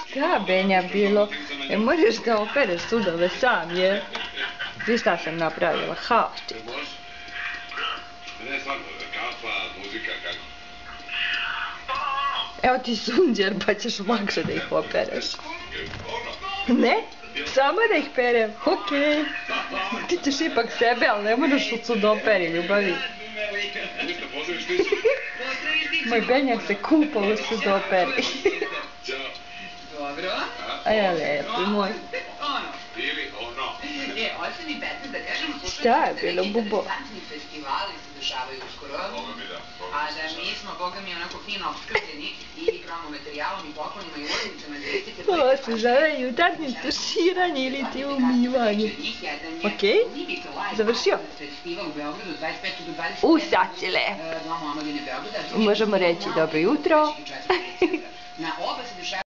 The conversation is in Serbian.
Šta Benja bilo? Možeš da opereš sudove sam, je? Ti šta sam napravila? Haos ti. Ne, stvarno, kafa, muzika, kako? Evo ti sunđer, pa ćeš lakše da ih opereš. Ne? Samo da ih perem? Okej. Ti ćeš ipak sebe, ali ne moraš u sudoperi, ljubavi. Moj Benjak se kupa u sudoperi. Dobro. A ja lepi moj. Ili ono. Hoće mi 15 da kažemo, Šta je bilo, Bubo? tanci festivali se dešavaju uskoro. Boga mi da. A da mi smo, boga mi, onako fino obskrbljeni i promo materijalom i poklonima i ulaznicama da vidite... Ovo se zove jutarnje tuširanje ili ti umivanje. Okej? Završio? Sad si lep. Možemo reći dobro jutro. Na oba se dešavaju